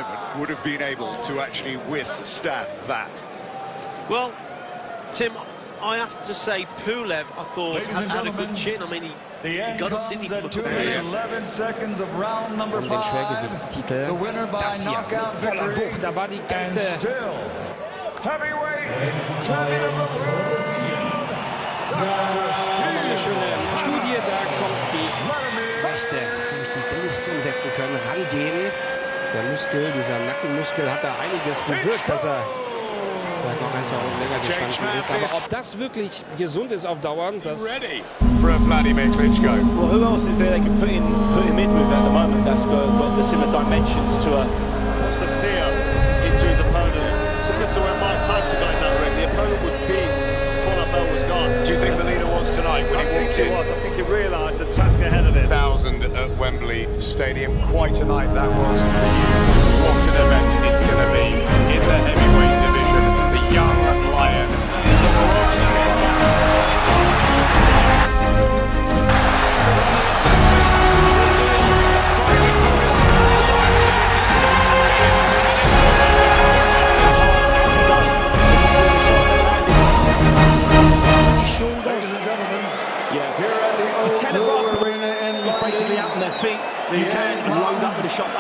moment would have been able to actually withstand that. Well, Tim, I have to say, Pulev, I thought, had a good chin. I mean, he got up, didn't he? 11 seconds of round number 5. Den Schwergewichtstitel. Das hier mit voller Wucht, da war die ganze eine schöne Studie, da kommt die Rechte, durch die nichts umsetzen können, rangehen. Der Muskel, dieser Nackenmuskel, hat da einiges bewirkt, dass er vielleicht noch 1, 2 Runden länger gestanden ist. Aber ob das wirklich gesund ist auf Dauer, das... For Wladimir Klitschko. Well, who else is there they can put him in with at the moment that's got the similar dimensions to a... Wants to fear into his opponent. Similar to when Mike Tyson got in that ring. The opponent was beat before that bell was gone. Do you think the leader was tonight when he walked in? I think he realised the task ahead of him. 1,000 at Wembley Stadium. Quite a night that was. What an event it's going to be in the heavyweight division. The young lion. You can load up with the shots.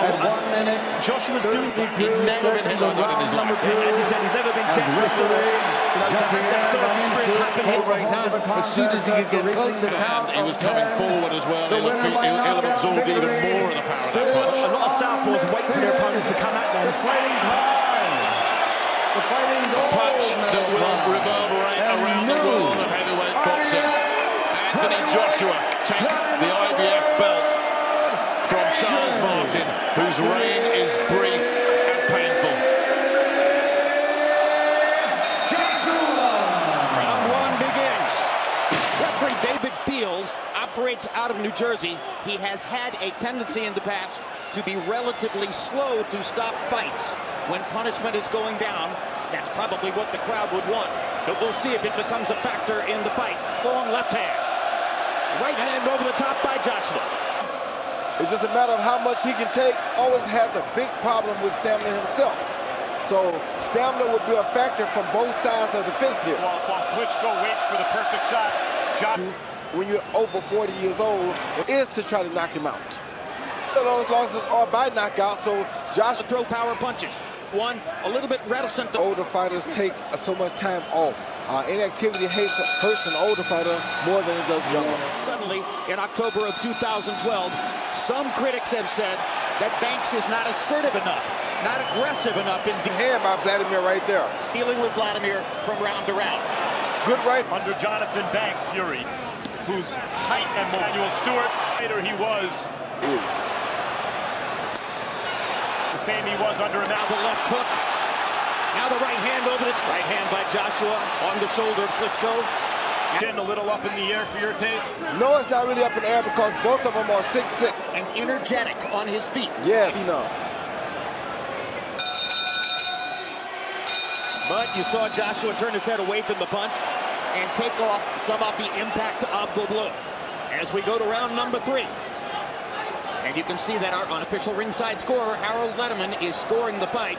Joshua's doing that. He'd never been hit like that in his life. As he said, he's never been dead before. To have that first experience happen here right now. As soon as he could get close to the hand, he was coming forward as well. He'll have absorbed even more of the power of that punch. A lot of southpaws wait for their opponents to come at them. A punch that will reverberate around the world of heavyweight boxing. Anthony Joshua takes the IBF belt from Charles Martin, whose reign is brief and painful. Round 1 begins. Referee David Fields operates out of New Jersey. He has had a tendency in the past to be relatively slow to stop fights. When punishment is going down, that's probably what the crowd would want. But we'll see if it becomes a factor in the fight. Long left hand. Right hand over the top by Joshua. It's just a matter of how much he can take. Always has a big problem with stamina himself. So stamina would be a factor from both sides of the fence here. While Klitschko waits for the perfect shot, when you're over 40 years old, it is to try to knock him out. Those losses are by knockout, so Joshua throw power punches. One a little bit reticent. Older fighters take so much time off. Inactivity hurts an older fighter more than it does a young one. Suddenly, in October of 2012, some critics have said that Banks is not assertive enough, not aggressive enough in hand by Wladimir right there. Dealing with Wladimir from round to round. Good right. Under Jonathan Banks' fury, whose height and Manuel Stewart, later he was. The same he was under him. Now the left hook. Now the right hand over the right hand by Joshua on the shoulder of Klitschko. Getting a little up in the air for your taste? No, it's not really up in the air because both of them are 6'6". And energetic on his feet. Yeah, you know. But you saw Joshua turn his head away from the punch and take off some of the impact of the blow. As we go to round number 3. And you can see that our unofficial ringside scorer, Harold Lederman, is scoring the fight.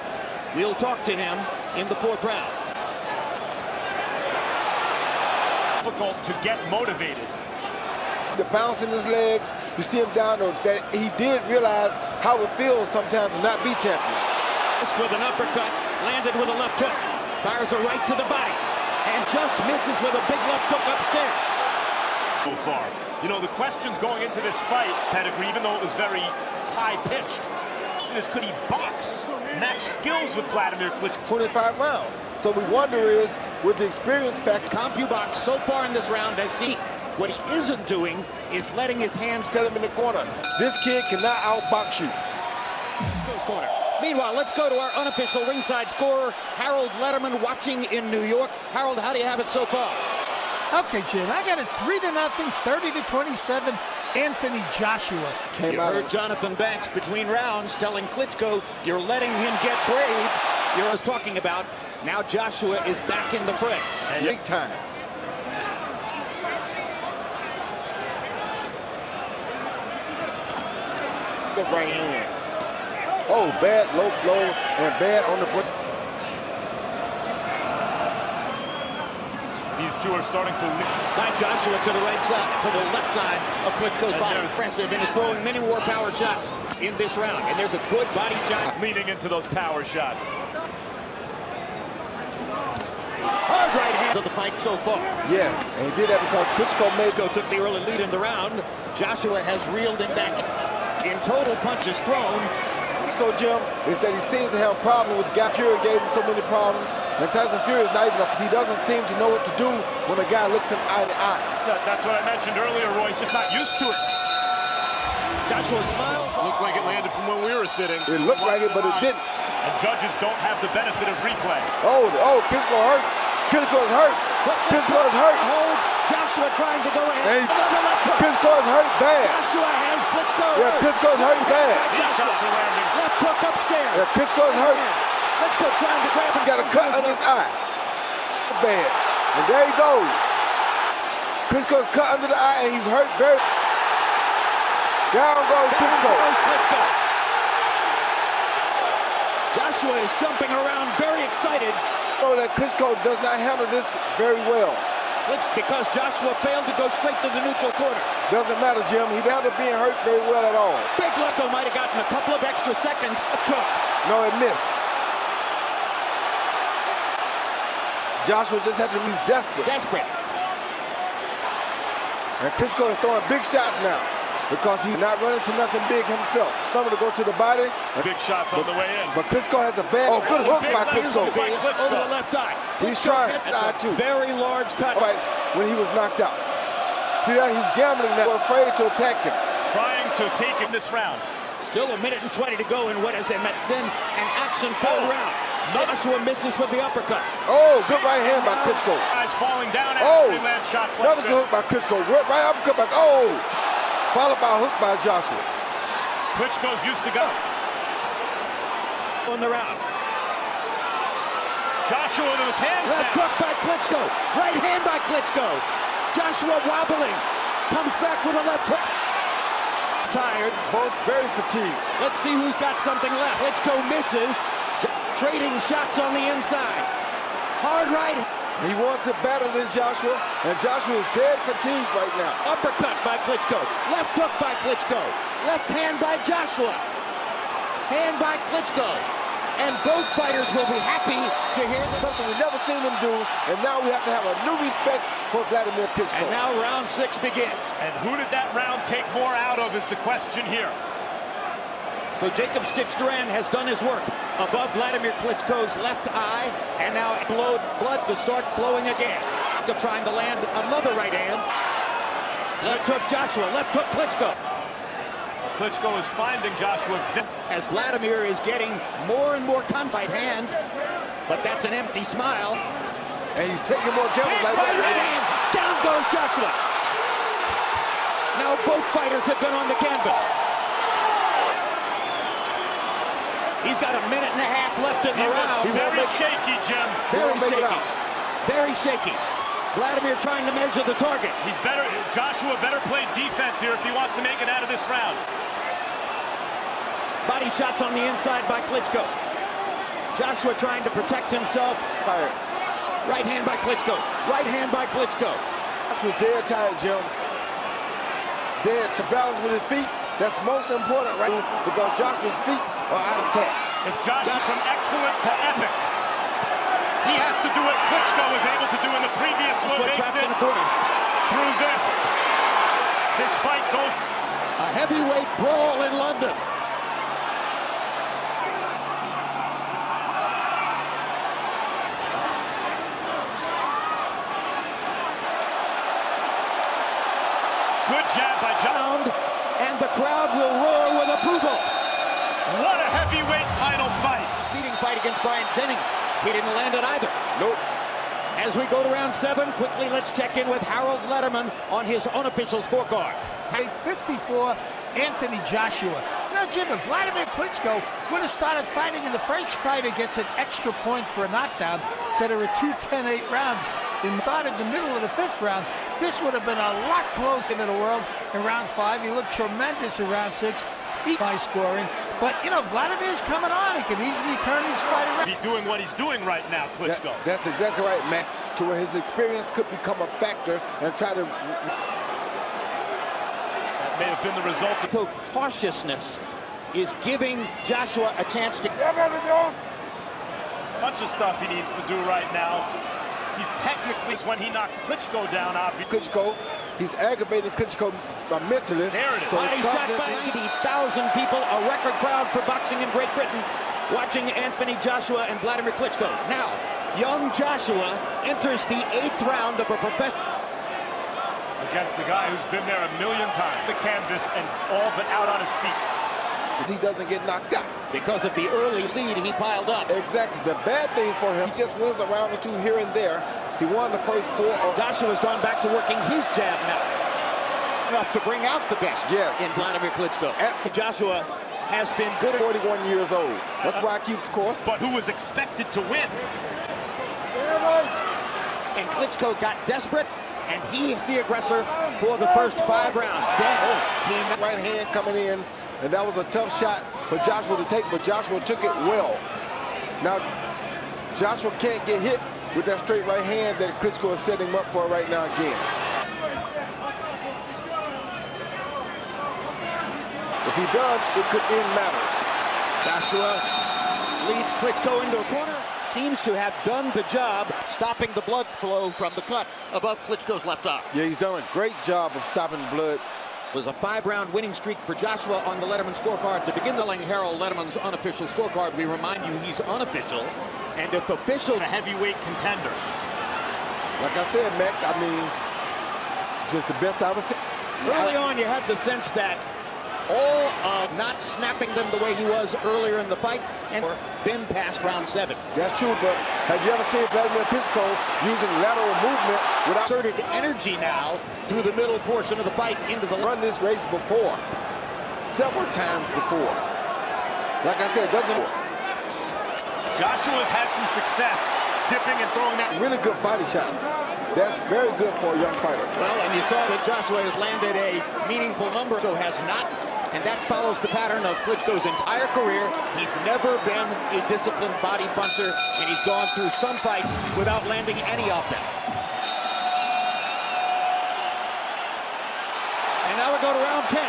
We'll talk to him in the 4th round. Difficult to get motivated. The bounce in his legs, you see him down there, that he did realize how it feels sometimes to not be champion. Just with an uppercut, landed with a left hook. Fires a right to the body, and just misses with a big left hook upstairs. So far. You know, the questions going into this fight, pedigree, even though it was very high-pitched, is could he box, match skills with Wladimir Klitschko? 25 rounds. So we wonder is, with the experience factor, CompuBox so far in this round has seen what he isn't doing is letting his hands get him in the corner. This kid cannot outbox you. Corner. Meanwhile, let's go to our unofficial ringside scorer, Harold Lederman, watching in New York. Harold, how do you have it so far? Okay, Jim, I got it 3-0, 30-27, Anthony Joshua. You heard Jonathan Banks between rounds telling Klitschko, you're letting him get brave. You're us talking about. Now Joshua is back in the fray. Big time. The right hand. Oh, bad low blow and bad on the foot. These two are starting to By Joshua to the right side, to the left side of Klitschko's body. Impressive, and is throwing many more power shots in this round. And there's a good body shot. leaning into those power shots. Hard right hand of the fight so far. Yes, and he did that because Klitschko took the early lead in the round. Joshua has reeled him back. In total punches thrown. Klitschko, Jim, is that he seems to have a problem with Guy Fury gave him so many problems. And Tyson Fury is not even he doesn't seem to know what to do when a guy looks him eye to eye. That's what I mentioned earlier, Roy. He's just not used to it. Joshua smiles. Looked like it landed from where we were sitting. It looked like it, but it didn't. And judges don't have the benefit of replay. Oh, Klitschko hurt. Klitschko is hurt. Klitschko is hurt. Hold. Joshua trying to go ahead. Klitschko is hurt bad. Joshua has Klitschko hurt. Yeah, Klitschko is hurt bad. These shots are landing. Left hook upstairs. Yeah, Klitschko is hurt. Klitschko trying to grab him. Got a cut under his eye. Bad. And there he goes. Klitschko's cut under the eye and he's hurt very. Down goes Klitschko. Joshua is jumping around very excited. So that Klitschko does not handle this very well. Because Joshua failed to go straight to the neutral corner. Doesn't matter, Jim. He down to being hurt very well at all. Big Klitschko might have gotten a couple of extra seconds up top. No, it missed. Joshua just had to be desperate. And Klitschko is throwing big shots now because he's not running to nothing big himself. Remember to go to the body. Big shots on the way in. But Klitschko has a bad. Oh, good hook by Klitschko. Over the left eye. He's trying. That's a very large cut. When he was knocked out. See that? He's gambling now. We're afraid to attack him. Trying to take him this round. Still a minute and 20 to go in what is then an action-filled round. Joshua misses with the uppercut. Oh, good right hand by Klitschko. Guys falling down after they land shots like another good hook by Klitschko. Right uppercut back. Oh, followed by a hook by Joshua. Klitschko's used to go. On the round. Joshua with his hands left hook by Klitschko. Right hand by Klitschko. Joshua wobbling. Comes back with a left hook. Tired. Both very fatigued. Let's see who's got something left. Klitschko misses. Trading shots on the inside. Hard right. He wants it better than Joshua, and Joshua is dead fatigued right now. Uppercut by Klitschko. Left hook by Klitschko. Left hand by Joshua. Hand by Klitschko. And both fighters will be happy to hear this. Something we've never seen them do, and now we have to have a new respect for Wladimir Klitschko. And now round 6 begins. And who did that round take more out of is the question here. So Jacob Stitch-Duran has done his work above Wladimir Klitschko's left eye, and now blood to start flowing again. Trying to land another right hand. Left hook Joshua, left hook Klitschko. Klitschko is finding Joshua as Wladimir is getting more and more contact hand, but that's an empty smile. And he's taking more gambles like that. Right hand. Down goes Joshua. Now both fighters have been on the canvas. He's got a minute and a half left in the round. Very shaky, Jim. Very shaky. Very shaky. Wladimir trying to measure the target. Joshua better play defense here if he wants to make it out of this round. Body shots on the inside by Klitschko. Joshua trying to protect himself. Tired. Right hand by Klitschko. Right hand by Klitschko. Joshua's dead tired, Jim. Dead to balance with his feet. That's most important, right? Because Joshua's feet are out of tap. If Joshua's from excellent to epic, he has to do what Klitschko was able to do in the previous one. Trapped in the corner. Through this fight goes. A heavyweight brawl in London. Good jab by Joshua. And the crowd will roar with approval. What a heavyweight title fight. Seeding fight against Brian Jennings. He didn't land it either. Nope. As we go to round 7, quickly let's check in with Harold Letterman on his unofficial scorecard. Height 54, Anthony Joshua. Now, Jim, if Wladimir Klitschko would have started fighting in the first fight, it gets an extra point for a knockdown. So there were 2 10-8 rounds. He started the middle of the 5th round. This would have been a lot closer to the world in round 5. He looked tremendous in round 6. High scoring. But, you know, Vladimir's coming on. He can easily turn his fight around. Be doing what he's doing right now, Klitschko. That's exactly right, Max. To where his experience could become a factor and try to... That may have been the result of... Cautiousness is giving Joshua a chance to... A bunch of stuff he needs to do right now. He's technically, when he knocked Klitschko down, obviously. Klitschko, he's aggravating Klitschko mentally. There it is. So Body shot by 80,000 people, a record crowd for boxing in Great Britain, watching Anthony Joshua and Wladimir Klitschko. Now, young Joshua enters the 8th round of a professional... Against a guy who's been there a million times. The canvas and all but out on his feet. He doesn't get knocked out. Because of the early lead he piled up. Exactly. The bad thing for him, he just wins a round or two here and there. He won the first 4. Joshua's gone back to working his jab now. Enough to bring out the best in Wladimir Klitschko. Joshua has been good at 41 years old. That's why I keep the course. But who was expected to win? And Klitschko got desperate, and he is the aggressor for the first 5 rounds. Then he right hand coming in, and that was a tough shot for Joshua to take, but Joshua took it well. Now, Joshua can't get hit with that straight right hand that Klitschko is setting him up for right now again. If he does, it could end matters. Joshua leads Klitschko into a corner. Seems to have done the job stopping the blood flow from the cut above Klitschko's left arm. Yeah, he's done a great job of stopping the blood. It was a 5-round winning streak for Joshua on the Letterman scorecard. To begin the Harold Letterman's unofficial scorecard, we remind you he's unofficial. And if official... A heavyweight contender. Like I said, Max, I mean, just the best I was saying. Early on, you had the sense that all of not snapping them the way he was earlier in the fight and been past round 7. That's true, but have you ever seen Wladimir Klitschko using lateral movement without exerted energy now through the middle portion of the fight into the... Run this race before, several times before. Like I said, it doesn't work. Joshua's had some success dipping and throwing that. Really good body shots. That's very good for a young fighter. Well, and you saw that Joshua has landed a meaningful number, so has not. And that follows the pattern of Klitschko's entire career. He's never been a disciplined body puncher, and he's gone through some fights without landing any of them. And now we go to round 10.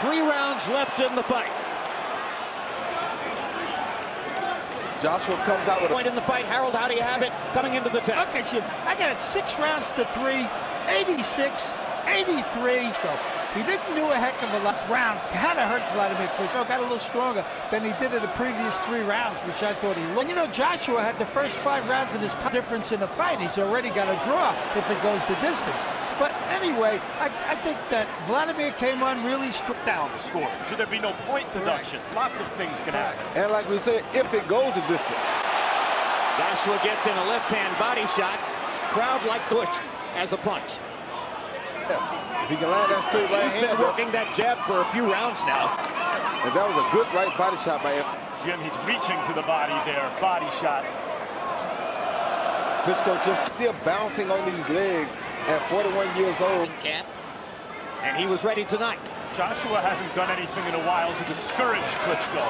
3 rounds left in the fight. Joshua comes out with a point in the fight. Harold, how do you have it coming into the 10th? Okay, Jim, I got it 6 rounds to 3, 86, 83. He didn't do a heck of a left round. Kind of hurt Wladimir Klitschko. Got a little stronger than he did in the previous 3 rounds, which I thought he looked. You know, Joshua had the first 5 rounds in his difference in the fight. He's already got a draw if it goes the distance. But anyway, I think that Wladimir came on really stripped down the score. Should there be no point deductions? Lots of things can happen. And like we said, if it goes the distance. Joshua gets in a left-hand body shot. Crowd like Bush as a punch. Yes, if he can land that straight right hand. He's been working that jab for a few rounds now. And that was a good right body shot by him. Jim, he's reaching to the body there. Body shot. Klitschko just still bouncing on these legs at 41 years old. And he was ready tonight. Joshua hasn't done anything in a while to discourage Klitschko.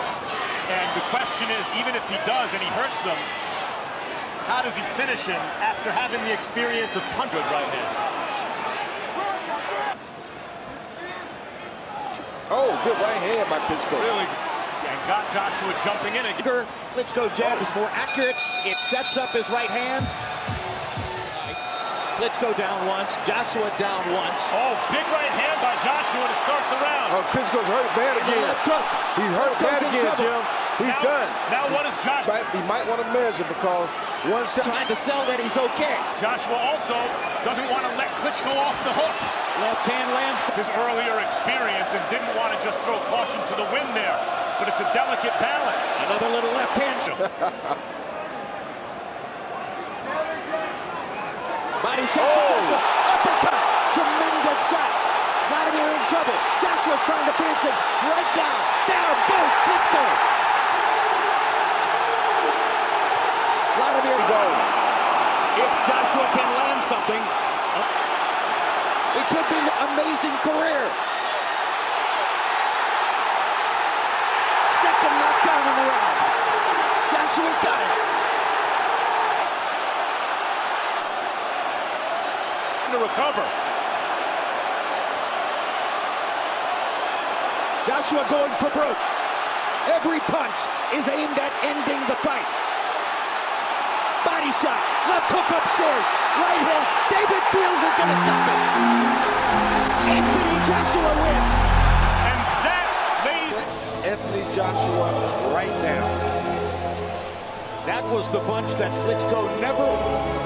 And the question is, even if he does and he hurts him, how does he finish him after having the experience of punching right hand? Oh, good right hand by Klitschko. Really, and got Joshua jumping in again. Klitschko's jab is more accurate. It sets up his right hand. Klitschko down once, Joshua down once. Oh, big right hand by Joshua to start the round. Oh, Klitschko's hurt bad again. He's hurt bad again, Jim. He's done. Now what is Joshua? He might want to measure because one shot. Trying to sell that he's okay. Joshua also doesn't want to let Klitschko off the hook. Left hand lands his earlier experience and didn't want to just throw caution to the wind there. But it's a delicate balance. Another little left hand. Body shot. Oh. Uppercut. Tremendous shot. Wladimir in trouble. Joshua's trying to finish him. Right down. Down goes Klitschko. Wladimir goes. If Joshua can land something, it could be an amazing career. to recover. Joshua going for broke. Every punch is aimed at ending the fight. Body shot, left hook upstairs, right hand. David Fields is going to stop it. Anthony Joshua wins. And that, ladies. Anthony Joshua right now. That was the punch that Klitschko never.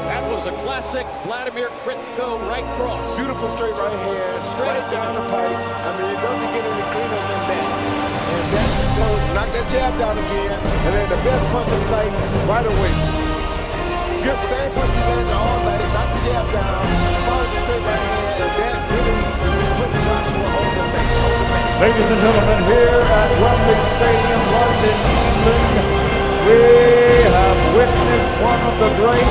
That was a classic Wladimir Klitschko right cross. Beautiful straight right hand, straight down the pipe. I mean, it doesn't get any cleaner than that. And that's so knock that jab down again, and then the best punch of the night right away. Good same punch he landed all night, knock the jab down, follow the straight right hand, and that really put Joshua on the mat. Ladies and gentlemen, here at Wembley Stadium, London, England, we have witnessed one of the great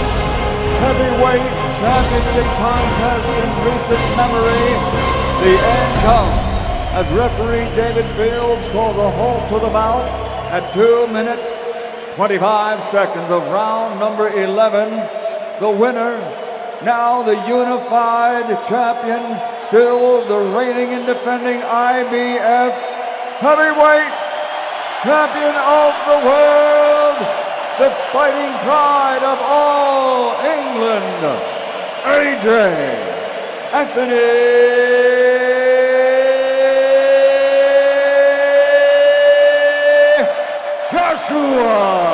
heavyweight championship contests in recent memory. The end comes as referee David Fields calls a halt to the bout at 2 minutes 25 seconds of round number 11. The winner, now the unified champion, still the reigning and defending IBF heavyweight champion of the world, the fighting pride of all England, AJ Anthony Joshua.